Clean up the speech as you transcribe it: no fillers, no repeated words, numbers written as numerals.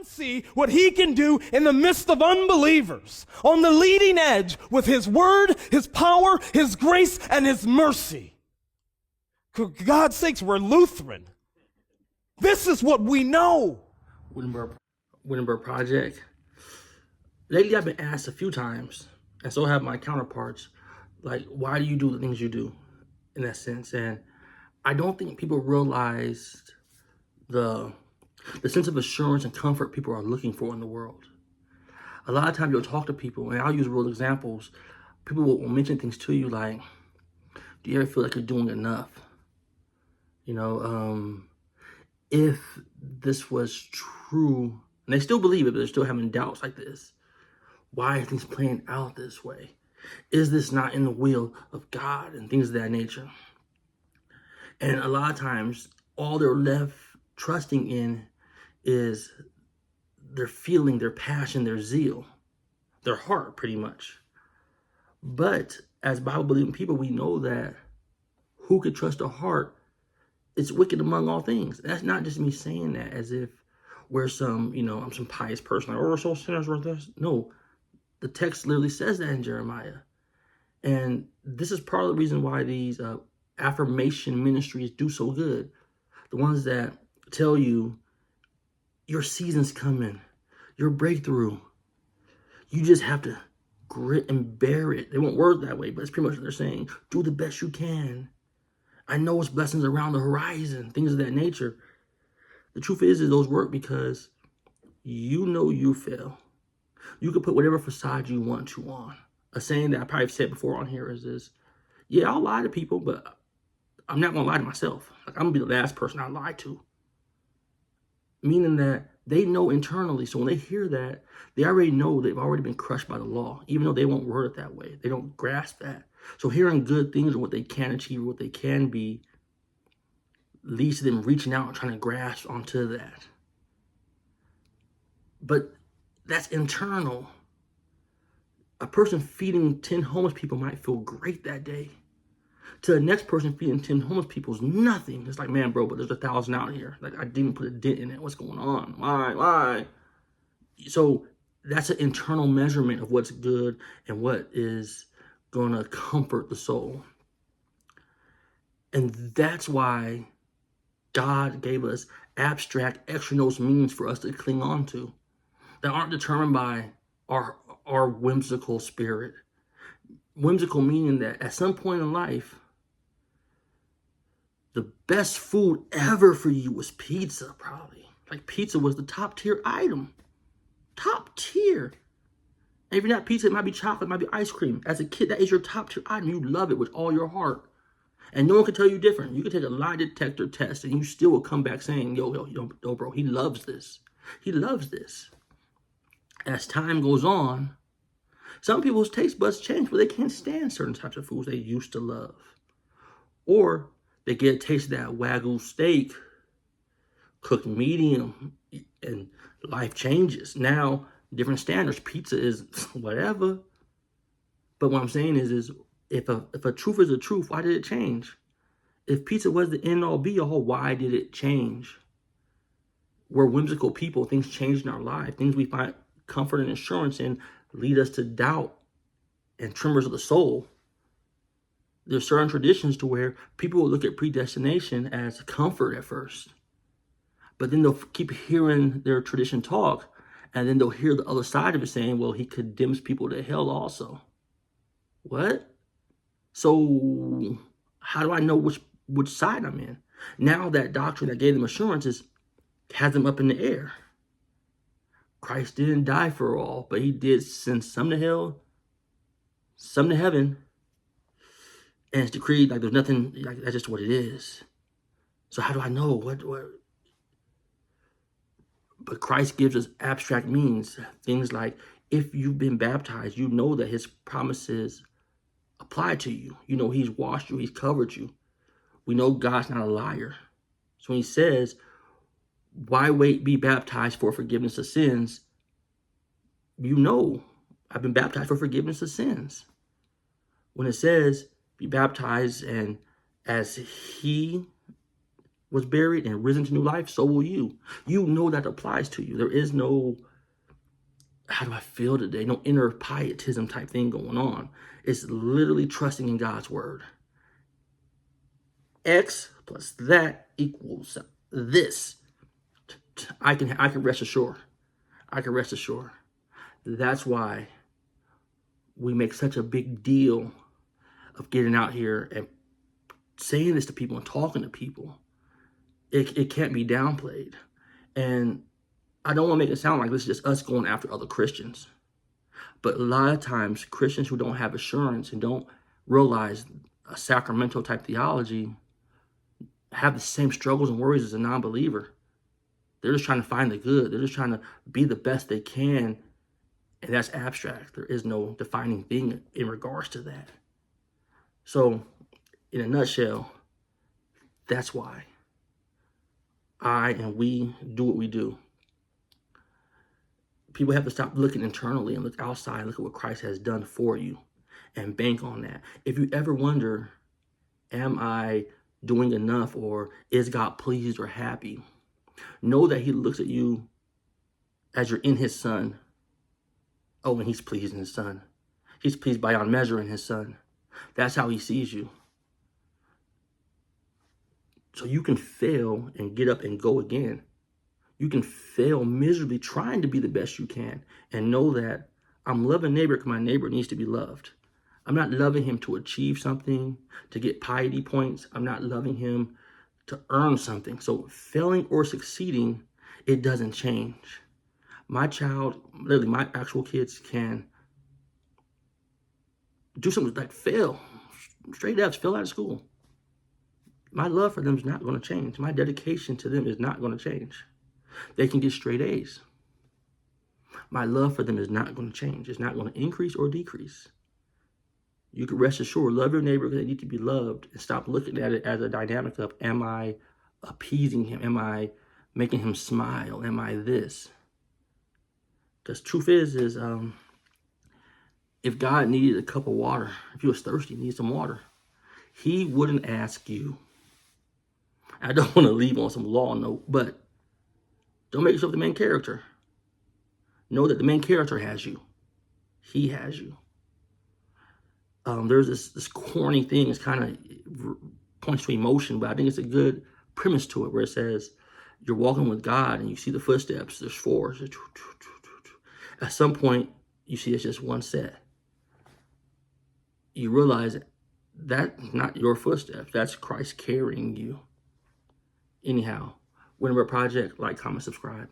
see what he can do in the midst of unbelievers, on the leading edge with his word, his power, his grace, and his mercy. For God's sakes, we're Lutheran. This is what we know. Wittenberg Project. Lately, I've been asked a few times, and so have my counterparts, like, why do you do the things you do, in that sense? And I don't think people realized the sense of assurance and comfort people are looking for in the world. A lot of times you'll talk to people, and I'll use real examples. People will mention things to you like, do you ever feel like you're doing enough? You know, if this was true, and they still believe it, but they're still having doubts like this. Why are things playing out this way? Is this not in the will of God and things of that nature? And a lot of times, all they're left trusting in is their feeling, their passion, their zeal, their heart, pretty much. But as Bible-believing people, we know that who could trust a heart? It's wicked among all things. That's not just me saying that as if we're some, I'm some pious person, like, oh, we're so sinners worth this. No, the text literally says that in Jeremiah. And this is part of the reason why these affirmation ministries do so good. The ones that tell you your season's coming, your breakthrough. You just have to grit and bear it. They won't word that way, but it's pretty much what they're saying. Do the best you can. I know it's blessings around the horizon, things of that nature. The truth is those work because you know you fail. You can put whatever facade you want to on. A saying that I probably said before on here is this: yeah, I'll lie to people, but I'm not going to lie to myself. Like, I'm going to be the last person I lie to. Meaning that they know internally. So when they hear that, they already know they've already been crushed by the law, even though they won't word it that way. They don't grasp that. So hearing good things and what they can achieve, what they can be, leads to them reaching out and trying to grasp onto that. But that's internal. A person feeding 10 homeless people might feel great that day. To the next person, feeding 10 homeless people is nothing. It's like, man, bro, but there's 1,000 out here. Like, I didn't put a dent in it. What's going on? Why? So that's an internal measurement of what's good and what is going to comfort the soul. And that's why God gave us abstract, extra nose meanings for us to cling on to that aren't determined by our whimsical spirit. Whimsical meaning that at some point in life, the best food ever for you was pizza, probably. Like, pizza was the top tier item. Top tier. And if you're not pizza, it might be chocolate, it might be ice cream. As a kid, that is your top tier item. You love it with all your heart. And no one can tell you different. You can take a lie detector test and you still will come back saying, yo, bro, he loves this. He loves this. As time goes on, some people's taste buds change, but they can't stand certain types of foods they used to love. Or they get a taste of that Wagyu steak, cooked medium, and life changes. Now, different standards. Pizza is whatever. But what I'm saying is if a truth is a truth, why did it change? If pizza was the end-all be-all, why did it change? We're whimsical people. Things change in our life. Things we find comfort and assurance in lead us to doubt and tremors of the soul. There's certain traditions to where people will look at predestination as comfort at first. But then they'll keep hearing their tradition talk, and then they'll hear the other side of it saying, well, he condemns people to hell also. What? So how do I know which side I'm in? Now that doctrine that gave them assurances has them up in the air. Christ didn't die for all, but he did send some to hell, some to heaven. And it's decreed like there's nothing, like that's just what it is. So how do I know what? But Christ gives us abstract means. Things like, if you've been baptized, you know that his promises apply to you. You know he's washed you, he's covered you. We know God's not a liar. So when he says, why wait, be baptized for forgiveness of sins? You know, I've been baptized for forgiveness of sins. When it says, be baptized, and as he was buried and risen to new life, so will you. You know that applies to you. There is no, how do I feel today? No inner pietism type thing going on. It's literally trusting in God's word. X plus that equals this. I can rest assured. I can rest assured. That's why we make such a big deal of getting out here and saying this to people and talking to people. It can't be downplayed. And I don't want to make it sound like this is just us going after other Christians. But a lot of times, Christians who don't have assurance and don't realize a sacramental type theology have the same struggles and worries as a non-believer. They're just trying to find the good. They're just trying to be the best they can. And that's abstract. There is no defining thing in regards to that. So, in a nutshell, that's why I and we do what we do. People have to stop looking internally and look outside and look at what Christ has done for you and bank on that. If you ever wonder, am I doing enough, or is God pleased or happy? Know that he looks at you as you're in his son. Oh, and he's pleased in his son. He's pleased beyond measure in his son. That's how he sees you. So you can fail and get up and go again. You can fail miserably trying to be the best you can, and know that I'm loving neighbor because my neighbor needs to be loved. I'm not loving him to achieve something, to get piety points. I'm not loving him to earn something. So failing or succeeding, it doesn't change. My child, literally my actual kids, can do something like fail, straight F's, fail out of school. My love for them is not going to change. My dedication to them is not going to change. They can get straight A's. My love for them is not going to change. It's not going to increase or decrease. You can rest assured, love your neighbor because they need to be loved, and stop looking at it as a dynamic of, am I appeasing him? Am I making him smile? Am I this? Because truth is if God needed a cup of water, if he was thirsty, needed some water, he wouldn't ask you. I don't want to leave on some law note, but don't make yourself the main character. Know that the main character has you. He has you. There's this corny thing. It's kind of points to emotion, but I think it's a good premise to it, where it says you're walking with God and you see the footsteps. There's four. At some point, you see it's just one set. You realize that's not your footsteps. That's Christ carrying you. Anyhow, Whenever Project, like, comment, subscribe.